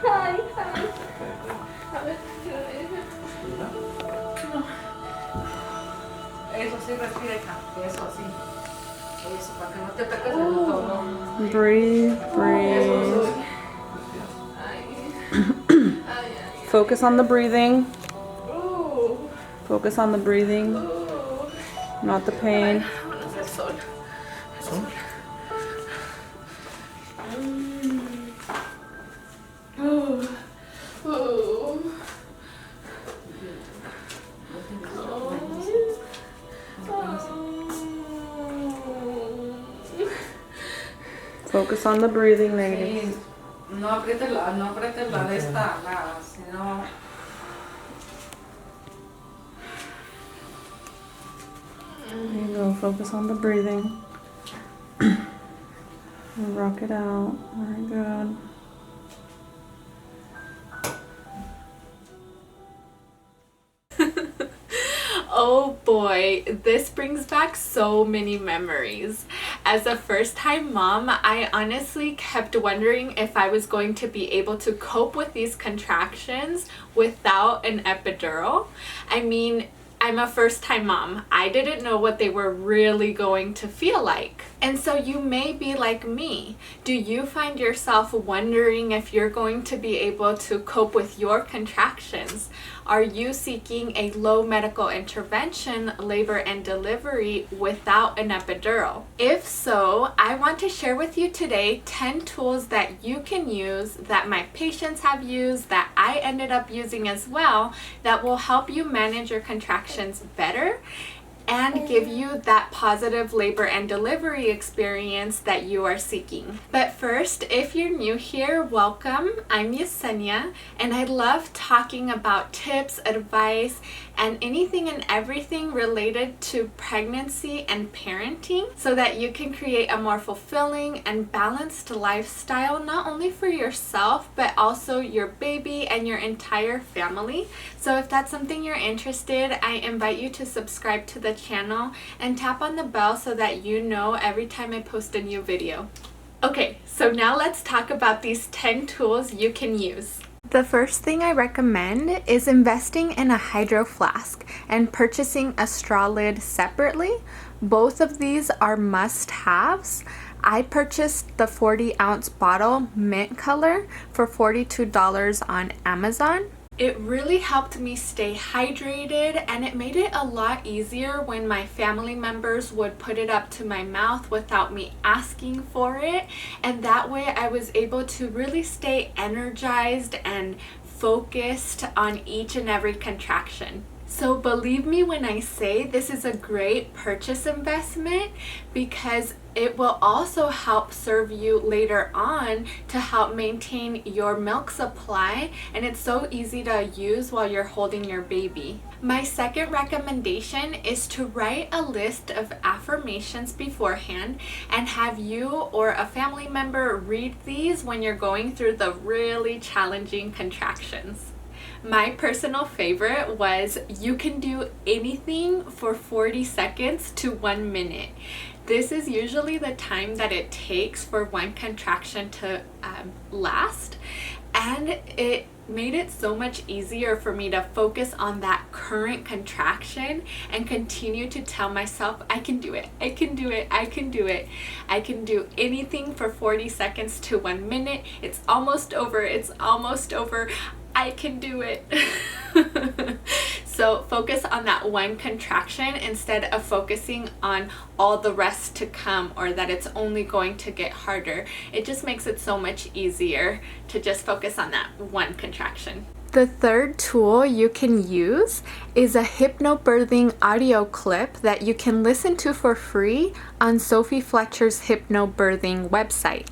Ay, ay. A ver, eso sí, respira, hija. Eso sí. Eso, para que no te pegues el dolor. Breathe, breathe. Focus on the breathing. Focus on the breathing, not the pain. Focus on the breathing, ladies. No aprietes la de esta, sino... There you go, focus on the breathing. Rock it out, very good. Oh boy, this brings back so many memories. As a first-time mom, I honestly kept wondering if I was going to be able to cope with these contractions without an epidural. I mean, I'm a first-time mom. I didn't know what they were really going to feel like. And so you may be like me. Do you find yourself wondering if you're going to be able to cope with your contractions? Are you seeking a low medical intervention labor and delivery without an epidural? If so, I want to share with you today 10 tools that you can use, that my patients have used, that I ended up using as well, that will help you manage your contractions better and give you that positive labor and delivery experience that you are seeking. But first, if you're new here, welcome. I'm Yesenia, and I love talking about tips, advice, and anything and everything related to pregnancy and parenting so that you can create a more fulfilling and balanced lifestyle, not only for yourself, but also your baby and your entire family. So if that's something you're interested, I invite you to subscribe to the channel and tap on the bell so that you know every time I post a new video. Okay, so now let's talk about these 10 tools you can use. The first thing I recommend is investing in a Hydroflask and purchasing a straw lid separately. Both of these are must-haves. I purchased the 40-ounce bottle mint color for $42 on Amazon. It really helped me stay hydrated, and it made it a lot easier when my family members would put it up to my mouth without me asking for it, and that way I was able to really stay energized and focused on each and every contraction. So believe me when I say this is a great purchase investment, because it will also help serve you later on to help maintain your milk supply, and it's so easy to use while you're holding your baby. My second recommendation is to write a list of affirmations beforehand and have you or a family member read these when you're going through the really challenging contractions. My personal favorite was, "You can do anything for 40 seconds to 1 minute." This is usually the time that it takes for one contraction to last, and it made it so much easier for me to focus on that current contraction and continue to tell myself, I can do it, I can do it, I can do it. I can do anything for 40 seconds to 1 minute. It's almost over, it's almost over. I can do it. So focus on that one contraction instead of focusing on all the rest to come, or that it's only going to get harder. It just makes it so much easier to just focus on that one contraction. The third tool you can use is a hypnobirthing audio clip that you can listen to for free on Sophie Fletcher's hypnobirthing website.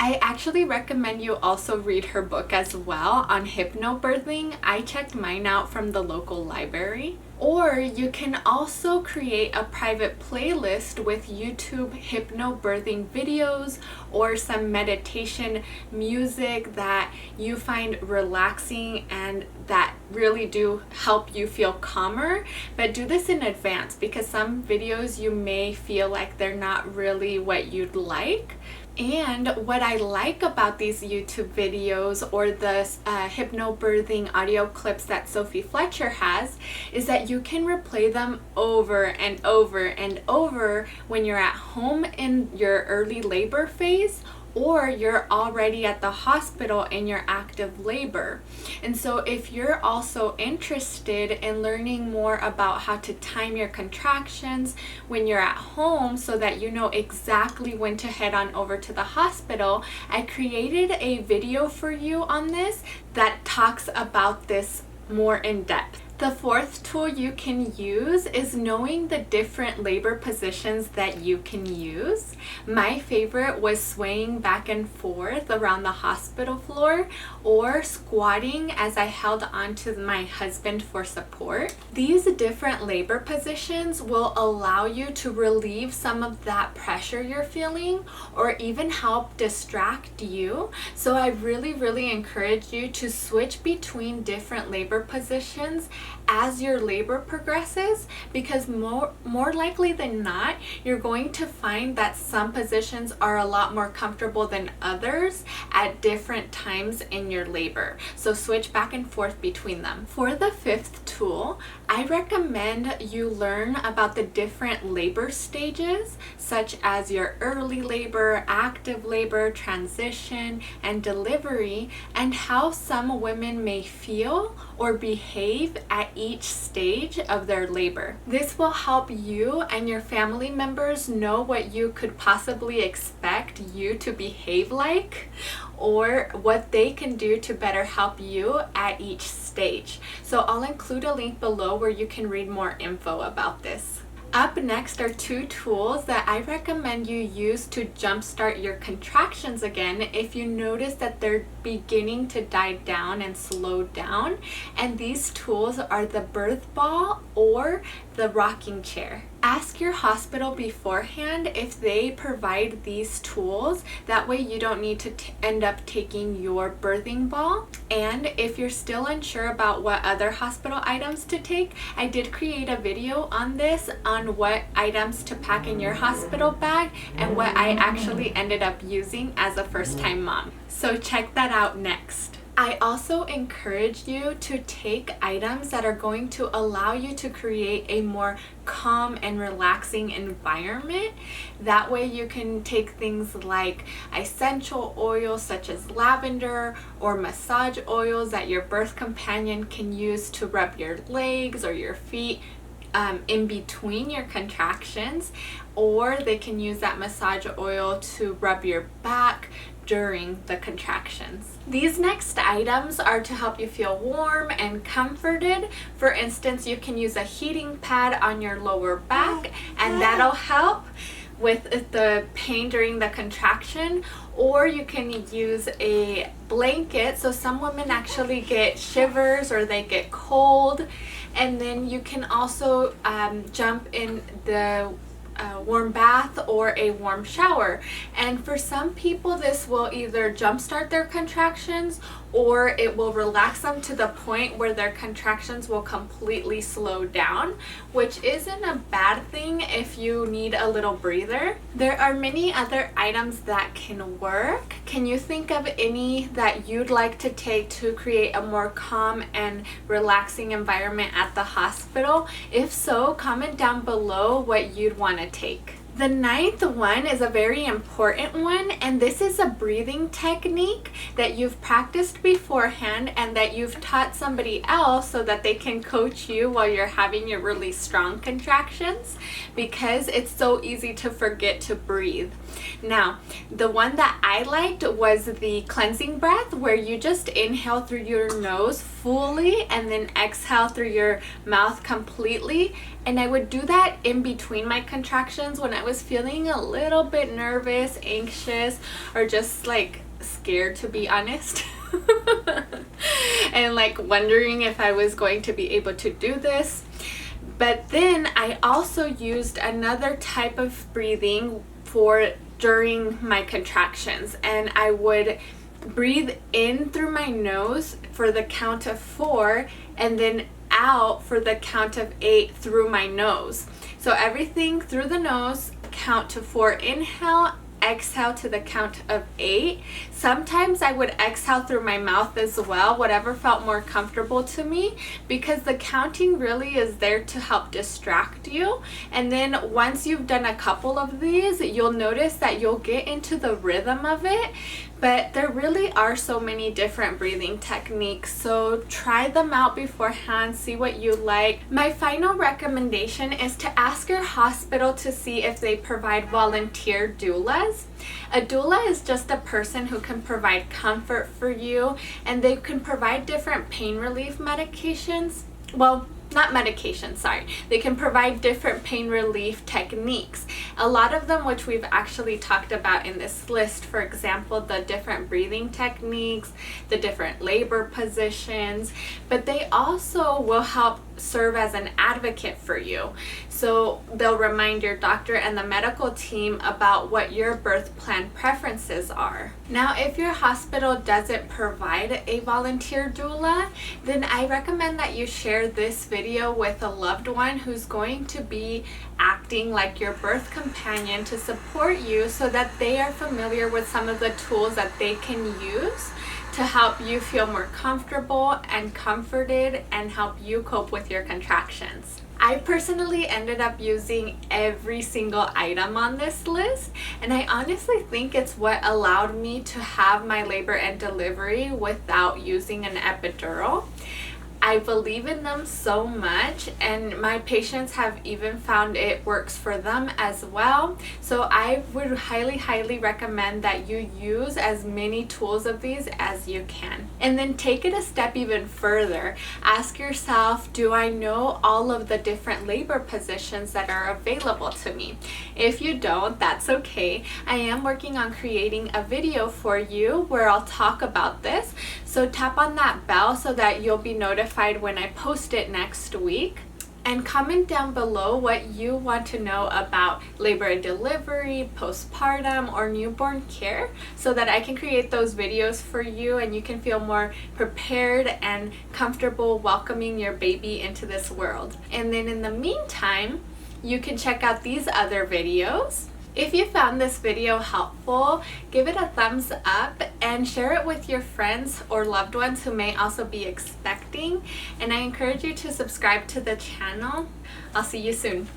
I actually recommend you also read her book as well on hypnobirthing. I checked mine out from the local library. Or you can also create a private playlist with YouTube hypnobirthing videos or some meditation music that you find relaxing and that really do help you feel calmer. But do this in advance, because some videos you may feel like they're not really what you'd like. And what I like about these YouTube videos or the hypnobirthing audio clips that Sophie Fletcher has is that you can replay them over and over and over when you're at home in your early labor phase, or you're already at the hospital in your active labor. And so if you're also interested in learning more about how to time your contractions when you're at home so that you know exactly when to head on over to the hospital, I created a video for you on this that talks about this more in depth. The fourth tool you can use is knowing the different labor positions that you can use. My favorite was swaying back and forth around the hospital floor or squatting as I held onto my husband for support. These different labor positions will allow you to relieve some of that pressure you're feeling or even help distract you. So I really encourage you to switch between different labor positions as your labor progresses, because more likely than not, you're going to find that some positions are a lot more comfortable than others at different times in your labor. So switch back and forth between them. For the fifth tool, I recommend you learn about the different labor stages, such as your early labor, active labor, transition, and delivery, and how some women may feel or behave at each stage of their labor. This will help you and your family members know what you could possibly expect you to behave like, or what they can do to better help you at each stage. So I'll include a link below where you can read more info about this. Up next are 2 tools that I recommend you use to jumpstart your contractions again if you notice that they're beginning to die down and slow down. And these tools are the birth ball or the rocking chair. Ask your hospital beforehand if they provide these tools. That way you don't need to end up taking your birthing ball. And if you're still unsure about what other hospital items to take, I did create a video on this, on what items to pack in your hospital bag and what I actually ended up using as a first-time mom. So check that out next. I also encourage you to take items that are going to allow you to create a more calm and relaxing environment. That way you can take things like essential oils such as lavender or massage oils that your birth companion can use to rub your legs or your feet in between your contractions, or they can use that massage oil to rub your back during the contractions. These next items are to help you feel warm and comforted. For instance, you can use a heating pad on your lower back and that'll help with the pain during the contraction, or you can use a blanket. So some women actually get shivers or they get cold, and then you can also jump in the warm bath or a warm shower. And for some people, this will either jumpstart their contractions or it will relax them to the point where their contractions will completely slow down, which isn't a bad thing if you need a little breather. There are many other items that can work. Can you think of any that you'd like to take to create a more calm and relaxing environment at the hospital? If so, comment down below what you'd want to take. The 9th one is a very important one, and this is a breathing technique that you've practiced beforehand and that you've taught somebody else so that they can coach you while you're having your really strong contractions, because it's so easy to forget to breathe. Now, the one that I liked was the cleansing breath, where you just inhale through your nose fully and then exhale through your mouth completely. And I would do that in between my contractions when I was feeling a little bit nervous, anxious, or just like scared, to be honest. And like wondering if I was going to be able to do this. But then I also used another type of breathing for during my contractions, and I would breathe in through my nose for the count of 4 and then out for the count of 8 through my nose. So everything through the nose, count to 4 inhale, exhale to the count of 8. Sometimes I would exhale through my mouth as well, whatever felt more comfortable to me, because the counting really is there to help distract you. And then once you've done a couple of these, you'll notice that you'll get into the rhythm of it. But there really are so many different breathing techniques, so try them out beforehand, see what you like. My final recommendation is to ask your hospital to see if they provide volunteer doulas. A doula is just a person who can provide comfort for you, and they can provide different pain relief medications. Well, not medication, sorry. They can provide different pain relief techniques. A lot of them, which we've actually talked about in this list, for example, the different breathing techniques, the different labor positions, but they also will help serve as an advocate for you. So they'll remind your doctor and the medical team about what your birth plan preferences are. Now, if your hospital doesn't provide a volunteer doula, then I recommend that you share this video with a loved one who's going to be acting like your birth companion to support you, so that they are familiar with some of the tools that they can use to help you feel more comfortable and comforted and help you cope with your contractions. I personally ended up using every single item on this list, and I honestly think it's what allowed me to have my labor and delivery without using an epidural. I believe in them so much, and my patients have even found it works for them as well. So I would highly recommend that you use as many tools of these as you can. And then take it a step even further. Ask yourself, do I know all of the different labor positions that are available to me? If you don't, that's okay. I am working on creating a video for you where I'll talk about this. So tap on that bell so that you'll be notified when I post it next week. And comment down below what you want to know about labor and delivery, postpartum, or newborn care, so that I can create those videos for you and you can feel more prepared and comfortable welcoming your baby into this world. And then in the meantime, you can check out these other videos. If you found this video helpful, give it a thumbs up and share it with your friends or loved ones who may also be expecting. And I encourage you to subscribe to the channel. I'll see you soon.